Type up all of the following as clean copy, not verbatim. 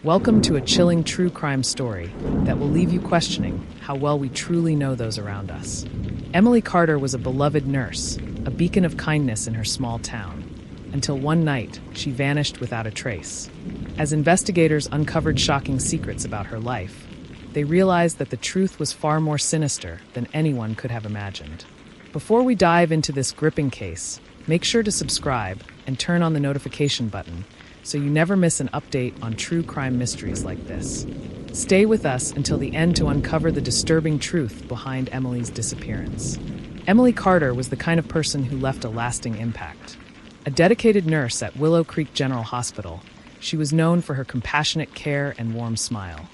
Welcome to a chilling true crime story that will leave you questioning how well we truly know those around us. Emily Carter was a beloved nurse, a beacon of kindness in her small town, until one night she vanished without a trace. As investigators uncovered shocking secrets about her life, they realized that the truth was far more sinister than anyone could have imagined. Before we dive into this gripping case, make sure to subscribe and turn on the notification button so you never miss an update on true crime mysteries like this. Stay with us until the end to uncover the disturbing truth behind Emily's disappearance. Emily Carter was the kind of person who left a lasting impact. A dedicated nurse at Willow Creek General Hospital, she was known for her compassionate care and warm smile.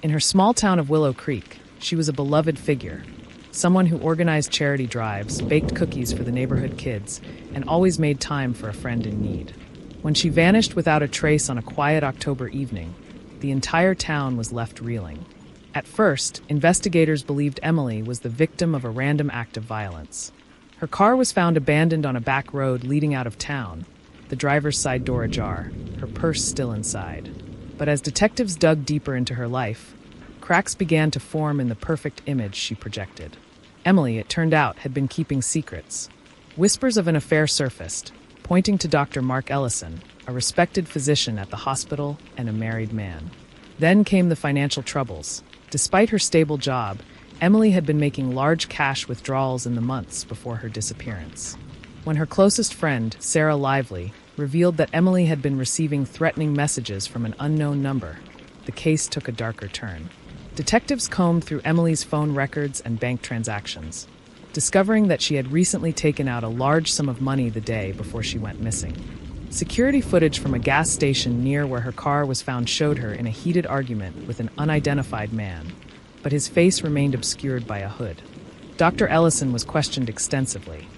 In her small town of Willow Creek, she was a beloved figure, someone who organized charity drives, baked cookies for the neighborhood kids, and always made time for a friend in need. When she vanished without a trace on a quiet October evening, the entire town was left reeling. At first, investigators believed Emily was the victim of a random act of violence. Her car was found abandoned on a back road leading out of town, the driver's side door ajar, her purse still inside. But as detectives dug deeper into her life, cracks began to form in the perfect image she projected. Emily, it turned out, had been keeping secrets. Whispers of an affair surfaced, pointing to Dr. Mark Ellison, a respected physician at the hospital and a married man. Then came the financial troubles. Despite her stable job, Emily had been making large cash withdrawals in the months before her disappearance. When her closest friend, Sarah Lively, revealed that Emily had been receiving threatening messages from an unknown number, the case took a darker turn. Detectives combed through Emily's phone records and bank transactions, discovering that she had recently taken out a large sum of money the day before she went missing. Security footage from a gas station near where her car was found showed her in a heated argument with an unidentified man, but his face remained obscured by a hood. Dr. Ellison was questioned extensively.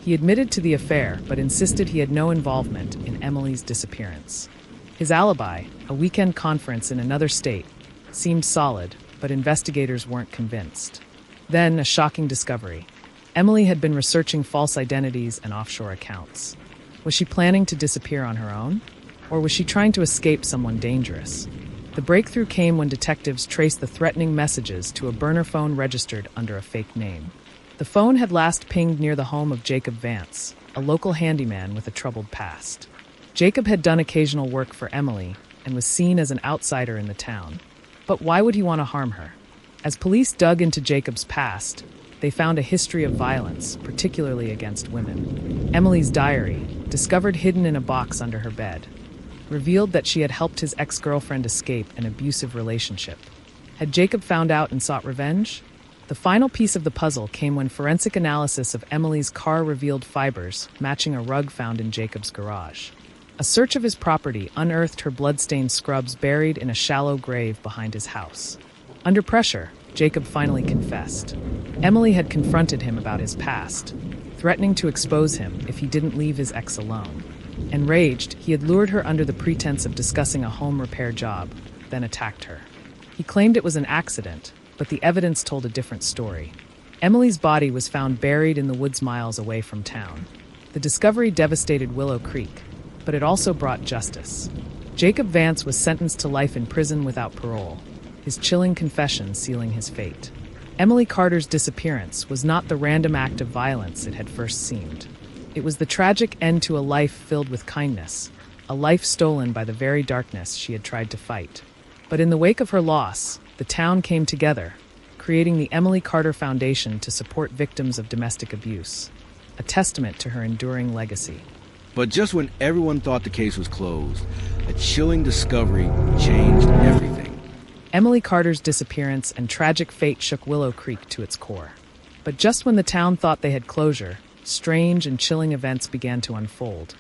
He admitted to the affair, but insisted he had no involvement in Emily's disappearance. His alibi, a weekend conference in another state, seemed solid, but investigators weren't convinced. Then, a shocking discovery. Emily had been researching false identities and offshore accounts. Was she planning to disappear on her own? Or was she trying to escape someone dangerous? The breakthrough came when detectives traced the threatening messages to a burner phone registered under a fake name. The phone had last pinged near the home of Jacob Vance, a local handyman with a troubled past. Jacob had done occasional work for Emily and was seen as an outsider in the town. But why would he want to harm her? As police dug into Jacob's past, they found a history of violence, particularly against women. Emily's diary, discovered hidden in a box under her bed, revealed that she had helped his ex-girlfriend escape an abusive relationship. Had Jacob found out and sought revenge? The final piece of the puzzle came when forensic analysis of Emily's car revealed fibers matching a rug found in Jacob's garage. A search of his property unearthed her blood-stained scrubs buried in a shallow grave behind his house. Under pressure, Jacob finally confessed. Emily had confronted him about his past, threatening to expose him if he didn't leave his ex alone. Enraged, he had lured her under the pretense of discussing a home repair job, then attacked her. He claimed it was an accident, but the evidence told a different story. Emily's body was found buried in the woods miles away from town. The discovery devastated Willow Creek, but it also brought justice. Jacob Vance was sentenced to life in prison without parole, his chilling confession sealing his fate. Emily Carter's disappearance was not the random act of violence it had first seemed. It was the tragic end to a life filled with kindness, a life stolen by the very darkness she had tried to fight. But in the wake of her loss, the town came together, creating the Emily Carter Foundation to support victims of domestic abuse, a testament to her enduring legacy. But just when everyone thought the case was closed, a chilling discovery changed everything. Emily Carter's disappearance and tragic fate shook Willow Creek to its core. But just when the town thought they had closure, strange and chilling events began to unfold.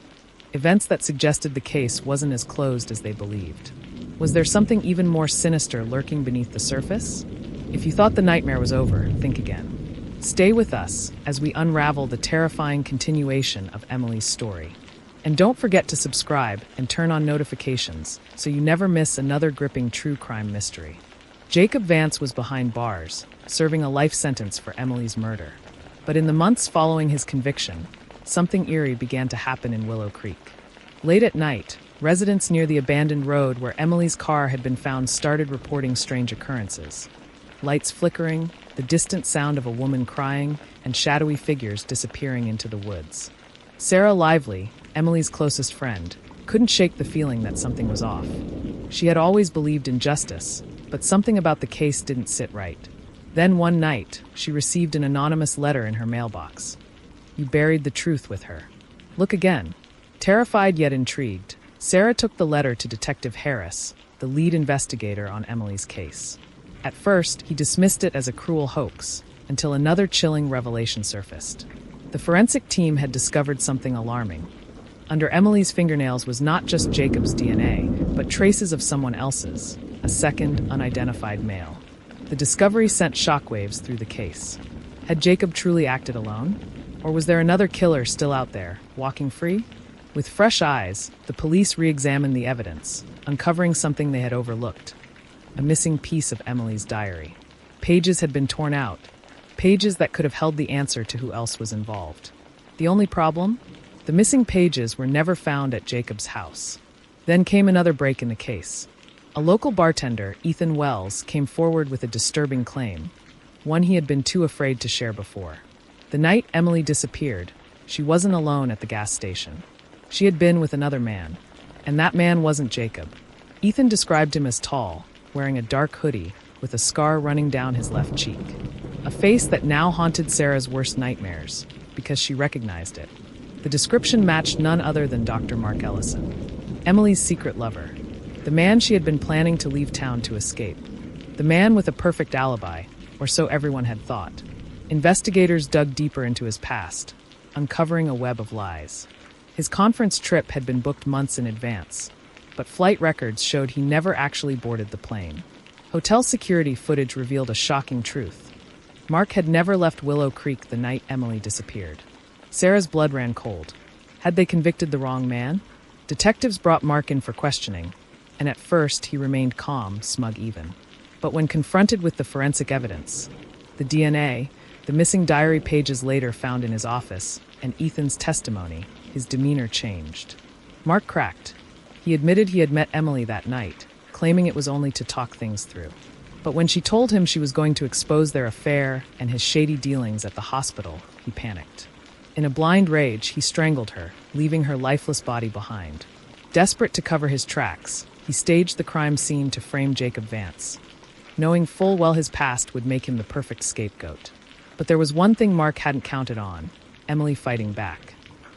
Events that suggested the case wasn't as closed as they believed. Was there something even more sinister lurking beneath the surface? If you thought the nightmare was over, think again. Stay with us as we unravel the terrifying continuation of Emily's story. And don't forget to subscribe and turn on notifications so you never miss another gripping true crime mystery. Jacob Vance was behind bars, serving a life sentence for Emily's murder. But in the months following his conviction, something eerie began to happen in Willow Creek. Late at night, Residents near the abandoned road where Emily's car had been found started reporting strange occurrences. Lights flickering, the distant sound of a woman crying, and shadowy figures disappearing into the woods. Sarah Lively, Emily's closest friend, couldn't shake the feeling that something was off. She had always believed in justice, but something about the case didn't sit right. Then one night, she received an anonymous letter in her mailbox. "You buried the truth with her. Look again." Terrified yet intrigued, Sarah took the letter to Detective Harris, the lead investigator on Emily's case. At first, he dismissed it as a cruel hoax, until another chilling revelation surfaced. The forensic team had discovered something alarming. Under Emily's fingernails was not just Jacob's DNA, but traces of someone else's, a second, unidentified male. The discovery sent shockwaves through the case. Had Jacob truly acted alone? Or was there another killer still out there, walking free? With fresh eyes, the police re-examined the evidence, uncovering something they had overlooked: a missing piece of Emily's diary. Pages had been torn out, pages that could have held the answer to who else was involved. The only problem? The missing pages were never found at Jacob's house. Then came another break in the case. A local bartender, Ethan Wells, came forward with a disturbing claim, one he had been too afraid to share before. The night Emily disappeared, she wasn't alone at the gas station. She had been with another man, and that man wasn't Jacob. Ethan described him as tall, wearing a dark hoodie, with a scar running down his left cheek. A face that now haunted Sarah's worst nightmares, because she recognized it. The description matched none other than Dr. Mark Ellison, Emily's secret lover, the man she had been planning to leave town to escape. The man with a perfect alibi, or so everyone had thought. Investigators dug deeper into his past, uncovering a web of lies. His conference trip had been booked months in advance, but flight records showed he never actually boarded the plane. Hotel security footage revealed a shocking truth. Mark had never left Willow Creek the night Emily disappeared. Sarah's blood ran cold. Had they convicted the wrong man? Detectives brought Mark in for questioning, and at first he remained calm, smug even. But when confronted with the forensic evidence, the DNA, the missing diary pages later found in his office, and Ethan's testimony, his demeanor changed. Mark cracked. He admitted he had met Emily that night, claiming it was only to talk things through. But when she told him she was going to expose their affair and his shady dealings at the hospital, he panicked. In a blind rage, he strangled her, leaving her lifeless body behind. Desperate to cover his tracks, he staged the crime scene to frame Jacob Vance, knowing full well his past would make him the perfect scapegoat. But there was one thing Mark hadn't counted on: Emily fighting back.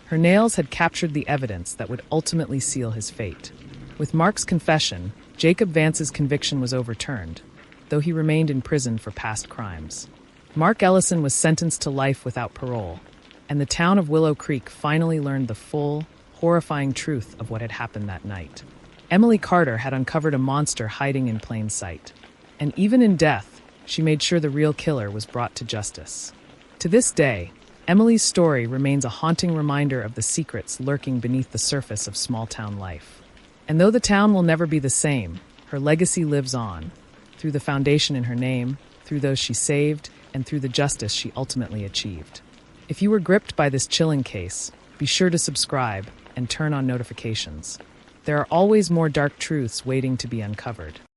Her nails had captured the evidence that would ultimately seal his fate. With Mark's confession, Jacob Vance's conviction was overturned, though he remained in prison for past crimes. Mark Ellison was sentenced to life without parole, and the town of Willow Creek finally learned the full, horrifying truth of what had happened that night. Emily Carter had uncovered a monster hiding in plain sight, and even in death, she made sure the real killer was brought to justice. To this day, Emily's story remains a haunting reminder of the secrets lurking beneath the surface of small-town life. And though the town will never be the same, her legacy lives on, through the foundation in her name, through those she saved, and through the justice she ultimately achieved. If you were gripped by this chilling case, be sure to subscribe and turn on notifications. There are always more dark truths waiting to be uncovered.